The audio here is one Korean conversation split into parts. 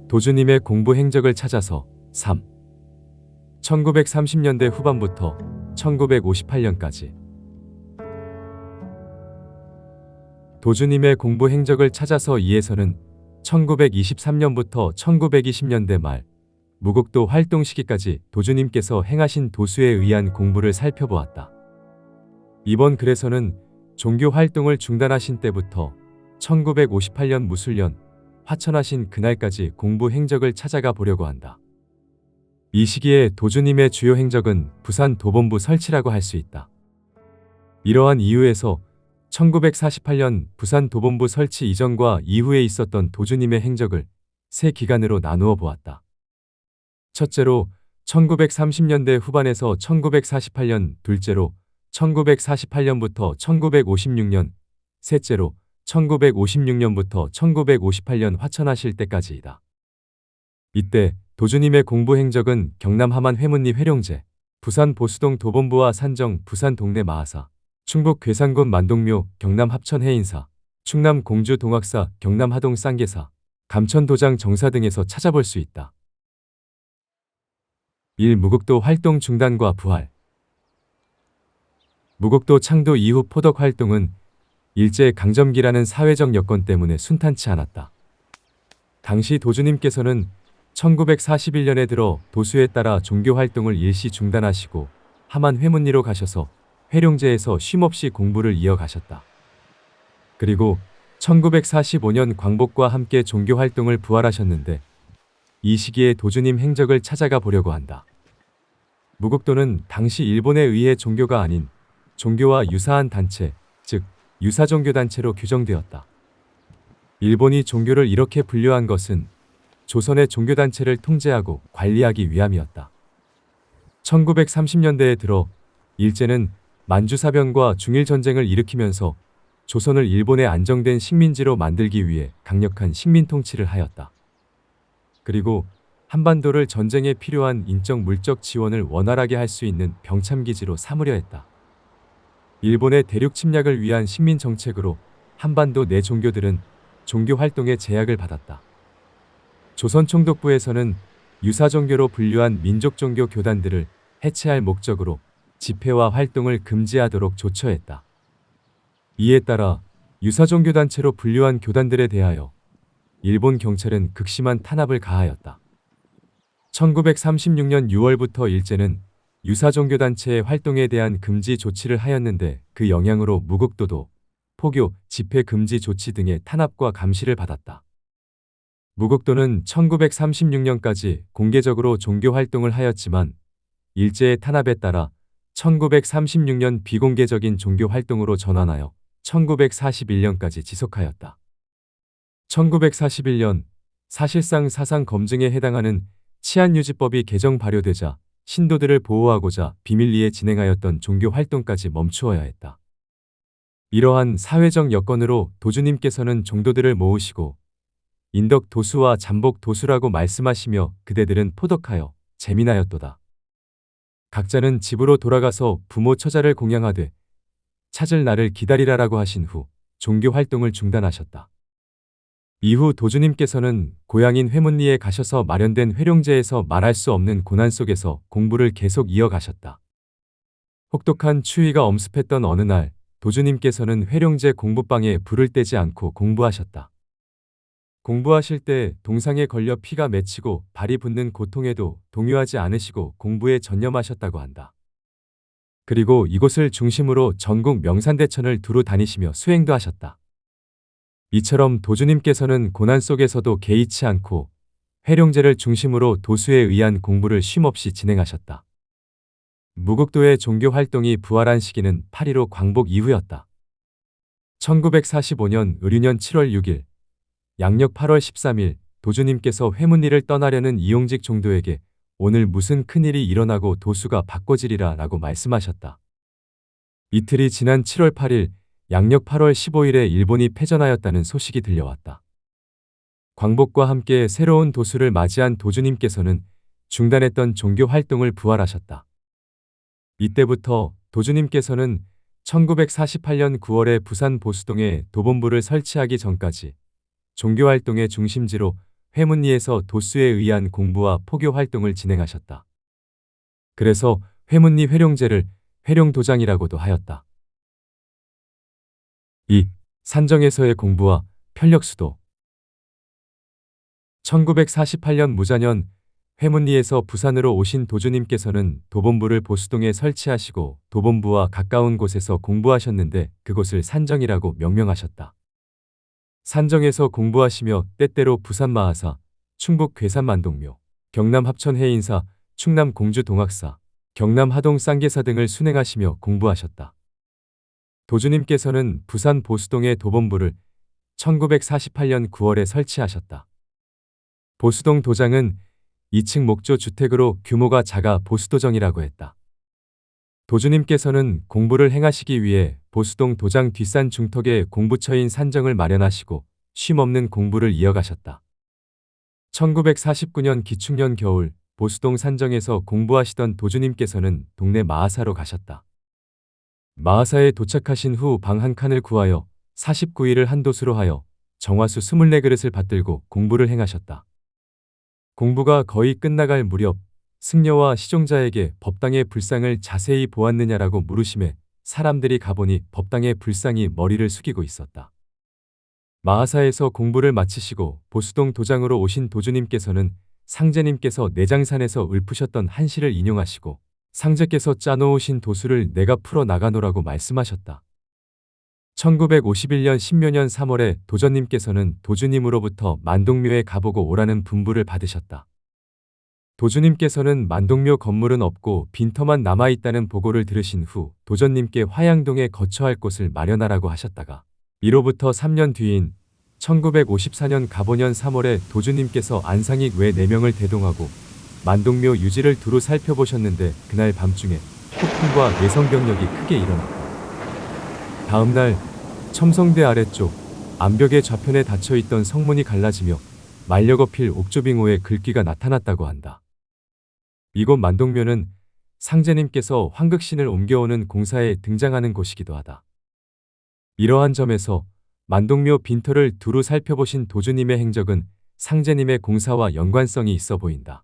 도주님의 공부 행적을 찾아서 3. 1930년대 후반부터 1958년까지 도주님의 공부 행적을 찾아서 2에서는 1923년부터 1920년대 말 무국도 활동 시기까지 도주님께서 행하신 도수에 의한 공부를 살펴보았다. 이번 글에서는 종교 활동을 중단하신 때부터 1958년 무술년 화천하신 그날까지 공부 행적을 찾아가 보려고 한다. 이 시기에 도주님의 주요 행적은 부산 도본부 설치라고 할 수 있다. 이러한 이유에서 1948년 부산 도본부 설치 이전과 이후에 있었던 도주님의 행적을 세 기간으로 나누어 보았다. 첫째로 1930년대 후반에서 1948년, 둘째로 1948년부터 1956년, 셋째로 1956년부터 1958년 화천하실 때까지이다. 이때 도주님의 공부 행적은 경남 함안 회문리 회룡제, 부산 보수동 도본부와 산정 부산 동네 마하사, 충북 괴산군 만동묘 경남 합천 해인사, 충남 공주 동학사 경남 하동 쌍계사, 감천 도장 정사 등에서 찾아볼 수 있다. 1. 무국도 활동 중단과 부활. 무국도 창도 이후 포덕 활동은 일제 강점기라는 사회적 여건 때문에 순탄치 않았다. 당시 도주님께서는 1941년에 들어 도수에 따라 종교 활동을 일시 중단하시고 함안 회문리로 가셔서 회룡제에서 쉼없이 공부를 이어가셨다. 그리고 1945년 광복과 함께 종교 활동을 부활하셨는데 이 시기에 도주님 행적을 찾아가 보려고 한다. 무국도는 당시 일본에 의해 종교가 아닌 종교와 유사한 단체, 즉 유사종교단체로 규정되었다. 일본이 종교를 이렇게 분류한 것은 조선의 종교단체를 통제하고 관리하기 위함이었다. 1930년대에 들어 일제는 만주사변과 중일전쟁을 일으키면서 조선을 일본의 안정된 식민지로 만들기 위해 강력한 식민통치를 하였다. 그리고 한반도를 전쟁에 필요한 인적 물적 지원을 원활하게 할 수 있는 병참기지로 삼으려 했다. 일본의 대륙 침략을 위한 식민 정책으로 한반도 내 종교들은 종교 활동에 제약을 받았다. 조선 총독부에서는 유사종교로 분류한 민족종교 교단들을 해체할 목적으로 집회와 활동을 금지하도록 조처했다. 이에 따라 유사종교단체로 분류한 교단들에 대하여 일본 경찰은 극심한 탄압을 가하였다. 1936년 6월부터 일제는 유사종교단체의 활동에 대한 금지 조치를 하였는데 그 영향으로 무국도도 포교, 집회 금지 조치 등의 탄압과 감시를 받았다. 무국도는 1936년까지 공개적으로 종교 활동을 하였지만 일제의 탄압에 따라 1936년 비공개적인 종교 활동으로 전환하여 1941년까지 지속하였다. 1941년 사실상 사상 검증에 해당하는 치안유지법이 개정 발효되자 신도들을 보호하고자 비밀리에 진행하였던 종교 활동까지 멈추어야 했다. 이러한 사회적 여건으로 도주님께서는 종도들을 모으시고 인덕 도수와 잠복 도수라고 말씀하시며 그대들은 포덕하여 재민하였도다. 각자는 집으로 돌아가서 부모 처자를 공양하되 찾을 날을 기다리라라고 하신 후 종교 활동을 중단하셨다. 이후 도주님께서는 고향인 회문리에 가셔서 마련된 회룡제에서 말할 수 없는 고난 속에서 공부를 계속 이어가셨다. 혹독한 추위가 엄습했던 어느 날 도주님께서는 회룡제 공부방에 불을 떼지 않고 공부하셨다. 공부하실 때 동상에 걸려 피가 맺히고 발이 붓는 고통에도 동요하지 않으시고 공부에 전념하셨다고 한다. 그리고 이곳을 중심으로 전국 명산대천을 두루 다니시며 수행도 하셨다. 이처럼 도주님께서는 고난 속에서도 개의치 않고 회룡제를 중심으로 도수에 의한 공부를 쉼없이 진행하셨다. 무국도의 종교 활동이 부활한 시기는 8.15 광복 이후였다. 1945년 의류년 7월 6일, 양력 8월 13일 도주님께서 회문리를 떠나려는 이용직 종도에게 오늘 무슨 큰일이 일어나고 도수가 바꿔지리라 라고 말씀하셨다. 이틀이 지난 7월 8일 양력 8월 15일에 일본이 패전하였다는 소식이 들려왔다. 광복과 함께 새로운 도수를 맞이한 도주님께서는 중단했던 종교 활동을 부활하셨다. 이때부터 도주님께서는 1948년 9월에 부산 보수동에 도본부를 설치하기 전까지 종교 활동의 중심지로 회문리에서 도수에 의한 공부와 포교 활동을 진행하셨다. 그래서 회문리 회룡제를 회룡도장이라고도 하였다. 2. 산정에서의 공부와 편력수도. 1948년 무자년 회문리에서 부산으로 오신 도주님께서는 도본부를 보수동에 설치하시고 도본부와 가까운 곳에서 공부하셨는데 그곳을 산정이라고 명명하셨다. 산정에서 공부하시며 때때로 부산 마하사, 충북 괴산 만동묘, 경남 합천 해인사, 충남 공주 동학사, 경남 하동 쌍계사 등을 순행하시며 공부하셨다. 도주님께서는 부산 보수동의 도본부를 1948년 9월에 설치하셨다. 보수동 도장은 2층 목조 주택으로 규모가 작아 보수도정이라고 했다. 도주님께서는 공부를 행하시기 위해 보수동 도장 뒷산 중턱에 공부처인 산정을 마련하시고 쉼없는 공부를 이어가셨다. 1949년 기축년 겨울 보수동 산정에서 공부하시던 도주님께서는 동네 마하사로 가셨다. 마하사에 도착하신 후 방 한 칸을 구하여 49일을 한도수로 하여 정화수 24그릇을 받들고 공부를 행하셨다. 공부가 거의 끝나갈 무렵 승려와 시종자에게 법당의 불상을 자세히 보았느냐라고 물으심에 사람들이 가보니 법당의 불상이 머리를 숙이고 있었다. 마하사에서 공부를 마치시고 보수동 도장으로 오신 도주님께서는 상제님께서 내장산에서 읊으셨던 한시를 인용하시고 상제께서 짜놓으신 도수를 내가 풀어 나가노라고 말씀하셨다. 1951년 신묘년 3월에 도전님께서는 도주님으로부터 만동묘에 가보고 오라는 분부를 받으셨다. 도주님께서는 만동묘 건물은 없고 빈터만 남아있다는 보고를 들으신 후 도전님께 화양동에 거처할 곳을 마련하라고 하셨다가 이로부터 3년 뒤인 1954년 가보년 3월에 도주님께서 안상익 외 4명을 대동하고 만동묘 유지를 두루 살펴보셨는데 그날 밤중에 폭풍과 예성병력이 크게 일어났다. 다음날 첨성대 아래쪽 암벽의 좌편에 닫혀있던 성문이 갈라지며 말려거필 옥조빙호의 글귀가 나타났다고 한다. 이곳 만동묘는 상제님께서 황극신을 옮겨오는 공사에 등장하는 곳이기도 하다. 이러한 점에서 만동묘 빈터를 두루 살펴보신 도주님의 행적은 상제님의 공사와 연관성이 있어 보인다.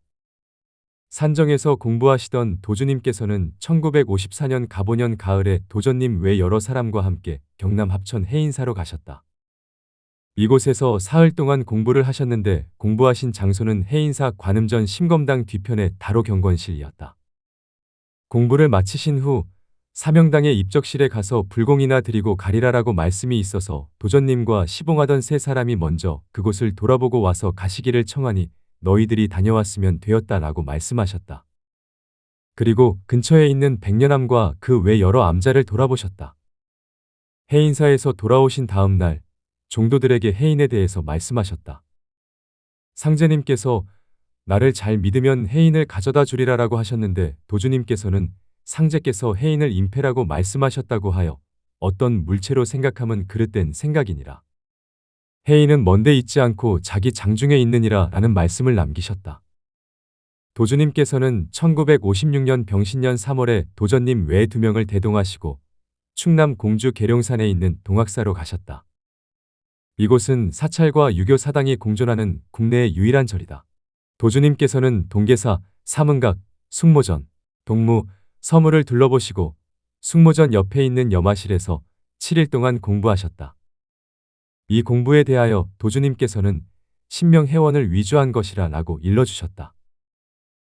산정에서 공부하시던 도주님께서는 1954년 가보년 가을에 도전님 외 여러 사람과 함께 경남 합천 해인사로 가셨다. 이곳에서 사흘 동안 공부를 하셨는데 공부하신 장소는 해인사 관음전 심검당 뒤편의 다로경건실이었다. 공부를 마치신 후 사명당의 입적실에 가서 불공이나 드리고 가리라라고 말씀이 있어서 도전님과 시봉하던 세 사람이 먼저 그곳을 돌아보고 와서 가시기를 청하니 너희들이 다녀왔으면 되었다라고 말씀하셨다. 그리고 근처에 있는 백년암과 그 외 여러 암자를 돌아보셨다. 해인사에서 돌아오신 다음 날 종도들에게 해인에 대해서 말씀하셨다. 상제님께서 나를 잘 믿으면 해인을 가져다 주리라라고 하셨는데 도주님께서는 상제께서 해인을 임패라고 말씀하셨다고 하여 어떤 물체로 생각함은 그릇된 생각이니라. 해인은 먼데 있지 않고 자기 장중에 있느니라 라는 말씀을 남기셨다. 도주님께서는 1956년 병신년 3월에 도전님 외 2명을 대동하시고 충남 공주 계룡산에 있는 동학사로 가셨다. 이곳은 사찰과 유교 사당이 공존하는 국내의 유일한 절이다. 도주님께서는 동계사, 사문각, 숙모전, 동무, 서무를 둘러보시고 숙모전 옆에 있는 염화실에서 7일 동안 공부하셨다. 이 공부에 대하여 도주님께서는 신명회원을 위조한 것이라 라고 일러주셨다.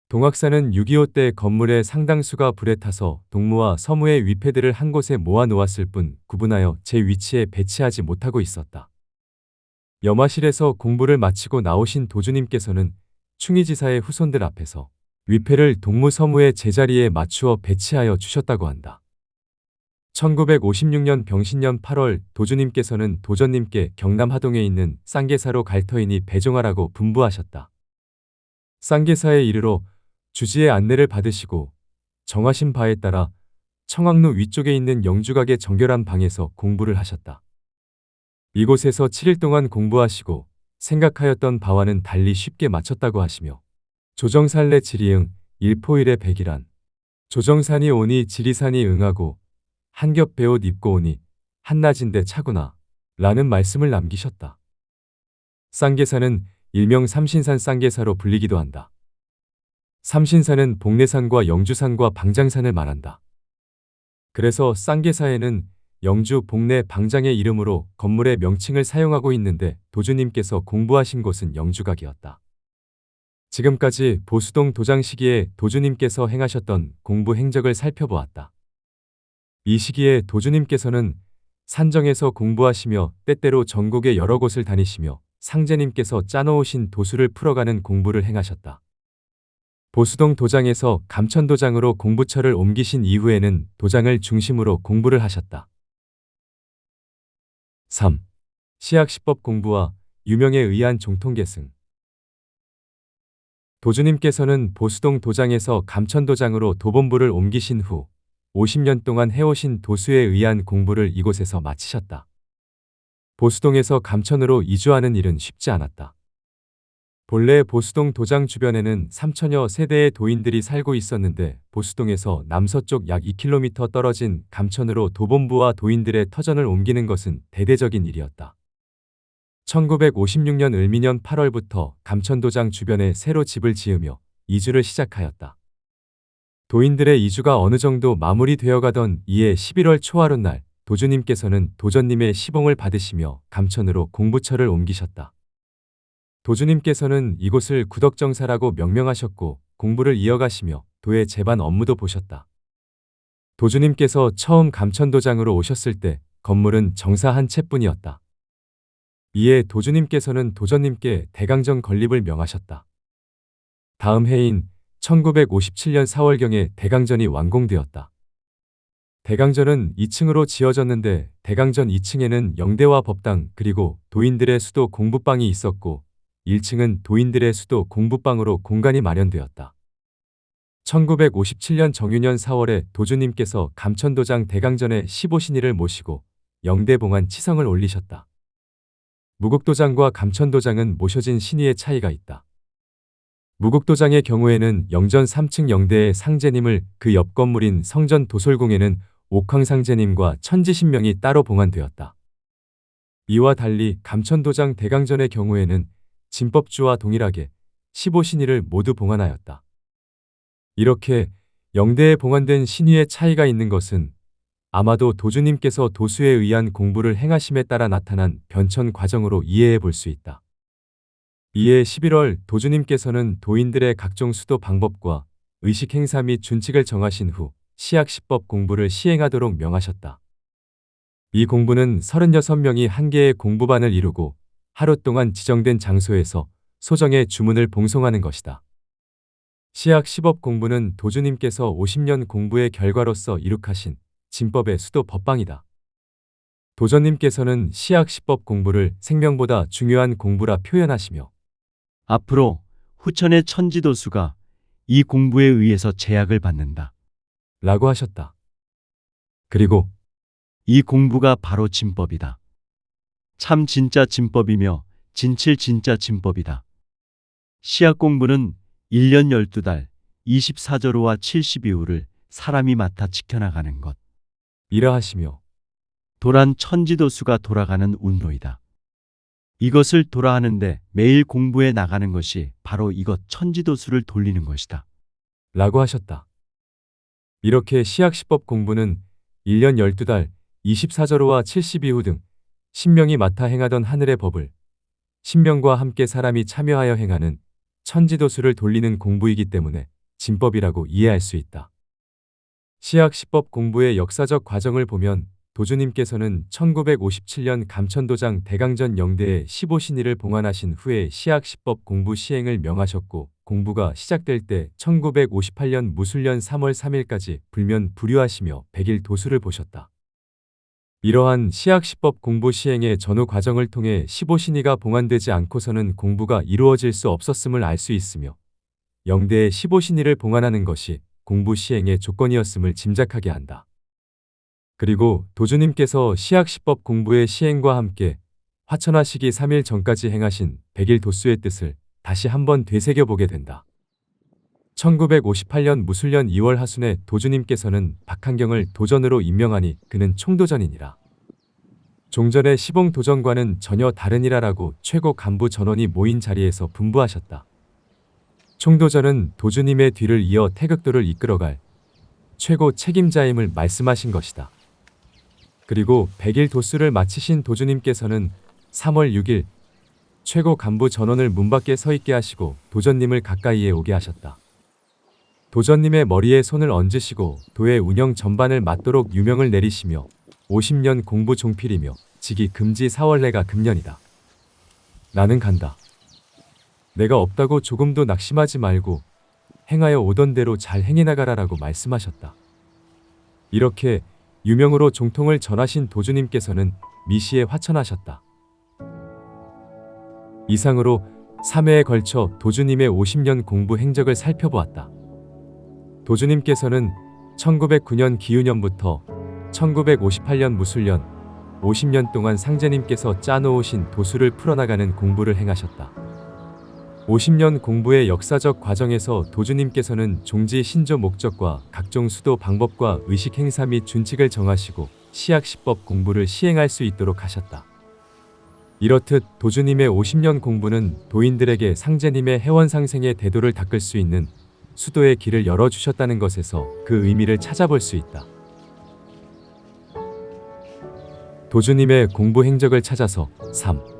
동학사는 6.25 때 건물의 상당수가 불에 타서 동무와 서무의 위패들을 한 곳에 모아 놓았을 뿐 구분하여 제 위치에 배치하지 못하고 있었다. 염화실에서 공부를 마치고 나오신 도주님께서는 충의지사의 후손들 앞에서 위패를 동무 서무의 제자리에 맞추어 배치하여 주셨다고 한다. 1956년 병신년 8월 도주님께서는 도전님께 경남 하동에 있는 쌍계사로 갈 터이니 배종하라고 분부하셨다. 쌍계사에 이르러 주지의 안내를 받으시고 정하신 바에 따라 청학루 위쪽에 있는 영주각의 정결한 방에서 공부를 하셨다. 이곳에서 7일 동안 공부하시고 생각하였던 바와는 달리 쉽게 맞췄다고 하시며 조정살래 지리응 일포일의 백이란 조정산이 오니 지리산이 응하고 한겹 베옷 입고 오니 한낮인데 차구나 라는 말씀을 남기셨다. 쌍계사는 일명 삼신산 쌍계사로 불리기도 한다. 삼신산은 복례산과 영주산과 방장산을 말한다. 그래서 쌍계사에는 영주, 복례, 방장의 이름으로 건물의 명칭을 사용하고 있는데 도주님께서 공부하신 곳은 영주각이었다. 지금까지 보수동 도장 시기에 도주님께서 행하셨던 공부 행적을 살펴보았다. 이 시기에 도주님께서는 산정에서 공부하시며 때때로 전국의 여러 곳을 다니시며 상제님께서 짜놓으신 도수를 풀어가는 공부를 행하셨다. 보수동 도장에서 감천도장으로 공부처를 옮기신 이후에는 도장을 중심으로 공부를 하셨다. 3. 시학시법 공부와 유명에 의한 종통계승. 도주님께서는 보수동 도장에서 감천도장으로 도본부를 옮기신 후 50년 동안 해오신 도수에 의한 공부를 이곳에서 마치셨다. 보수동에서 감천으로 이주하는 일은 쉽지 않았다. 본래 보수동 도장 주변에는 3천여 세대의 도인들이 살고 있었는데 보수동에서 남서쪽 약 2km 떨어진 감천으로 도본부와 도인들의 터전을 옮기는 것은 대대적인 일이었다. 1956년 을미년 8월부터 감천도장 주변에 새로 집을 지으며 이주를 시작하였다. 도인들의 이주가 어느 정도 마무리되어 가던 이해 11월 초하룻날 도주님께서는 도전님의 시봉을 받으시며 감천으로 공부처를 옮기셨다. 도주님께서는 이곳을 구덕정사라고 명명하셨고 공부를 이어가시며 도의 제반 업무도 보셨다. 도주님께서 처음 감천도장으로 오셨을 때 건물은 정사 한 채뿐이었다. 이에 도주님께서는 도전님께 대강정 건립을 명하셨다. 다음 해인 1957년 4월경에 대강전이 완공되었다. 대강전은 2층으로 지어졌는데 대강전 2층에는 영대와 법당 그리고 도인들의 수도 공부방이 있었고 1층은 도인들의 수도 공부방으로 공간이 마련되었다. 1957년 정유년 4월에 도주님께서 감천도장 대강전에 15신이를 모시고 영대봉안 치성을 올리셨다. 무국도장과 감천도장은 모셔진 신의의 차이가 있다. 무국도장의 경우에는 영전 3층 영대의 상제님을 그 옆 건물인 성전 도솔궁에는 옥황상제님과 천지신명이 따로 봉안되었다. 이와 달리 감천도장 대강전의 경우에는 진법주와 동일하게 15신의를 모두 봉안하였다. 이렇게 영대에 봉안된 신의의 차이가 있는 것은 아마도 도주님께서 도수에 의한 공부를 행하심에 따라 나타난 변천 과정으로 이해해 볼 수 있다. 이에 11월 도주님께서는 도인들의 각종 수도 방법과 의식 행사 및 준칙을 정하신 후 시학시법 공부를 시행하도록 명하셨다. 이 공부는 36명이 한 개의 공부반을 이루고 하루 동안 지정된 장소에서 소정의 주문을 봉송하는 것이다. 시학시법 공부는 도주님께서 50년 공부의 결과로서 이룩하신 진법의 수도 법방이다. 도전님께서는 시학시법 공부를 생명보다 중요한 공부라 표현하시며 앞으로 후천의 천지도수가 이 공부에 의해서 제약을 받는다. 라고 하셨다. 그리고 이 공부가 바로 진법이다. 참 진짜 진법이며 진칠 진짜 진법이다. 시학 공부는 1년 12달 24절호와 72호를 사람이 맡아 지켜나가는 것. 이라 하시며 도란 천지도수가 돌아가는 운로이다. 이것을 돌아하는데 매일 공부해 나가는 것이 바로 이것 천지도수를 돌리는 것이다. 라고 하셨다. 이렇게 시학시법 공부는 1년 12달 24절호와 72호 등 신명이 맡아 행하던 하늘의 법을 신명과 함께 사람이 참여하여 행하는 천지도수를 돌리는 공부이기 때문에 진법이라고 이해할 수 있다. 시학시법 공부의 역사적 과정을 보면 도주님께서는 1957년 감천도장 대강전 영대에 15신의를 봉안하신 후에 시학시법 공부 시행을 명하셨고 공부가 시작될 때 1958년 무술년 3월 3일까지 불면 불유하시며 100일 도수를 보셨다. 이러한 시학시법 공부 시행의 전후 과정을 통해 15신의가 봉안되지 않고서는 공부가 이루어질 수 없었음을 알 수 있으며 영대에 15신의를 봉안하는 것이 공부 시행의 조건이었음을 짐작하게 한다. 그리고 도주님께서 시학시법 공부의 시행과 함께 화천하 시기 3일 전까지 행하신 100일 도수의 뜻을 다시 한번 되새겨보게 된다. 1958년 무술년 2월 하순에 도주님께서는 박한경을 도전으로 임명하니 그는 총도전이니라. 종전의 시봉 도전과는 전혀 다른 일하라고 최고 간부 전원이 모인 자리에서 분부하셨다. 총도전은 도주님의 뒤를 이어 태극도를 이끌어갈 최고 책임자임을 말씀하신 것이다. 그리고 100일 도수를 마치신 도주님께서는 3월 6일 최고 간부 전원을 문 밖에 서 있게 하시고 도전님을 가까이에 오게 하셨다. 도전님의 머리에 손을 얹으시고 도의 운영 전반을 맡도록 유명을 내리시며 50년 공부 종필이며 직위 금지 사월내가 금년이다. 나는 간다. 내가 없다고 조금도 낙심하지 말고 행하여 오던 대로 잘 행해 나가라라고 말씀하셨다. 이렇게 유명으로 종통을 전하신 도주님께서는 미시에 화천하셨다. 이상으로 3회에 걸쳐 도주님의 50년 공부 행적을 살펴보았다. 도주님께서는 1909년 기유년부터 1958년 무술년 50년 동안 상제님께서 짜놓으신 도수를 풀어나가는 공부를 행하셨다. 50년 공부의 역사적 과정에서 도주님께서는 종지 신조 목적과 각종 수도 방법과 의식 행사 및 준칙을 정하시고 시학시법 공부를 시행할 수 있도록 하셨다. 이렇듯 도주님의 50년 공부는 도인들에게 상제님의 해원상생의 대도를 닦을 수 있는 수도의 길을 열어주셨다는 것에서 그 의미를 찾아볼 수 있다. 도주님의 공부 행적을 찾아서 3.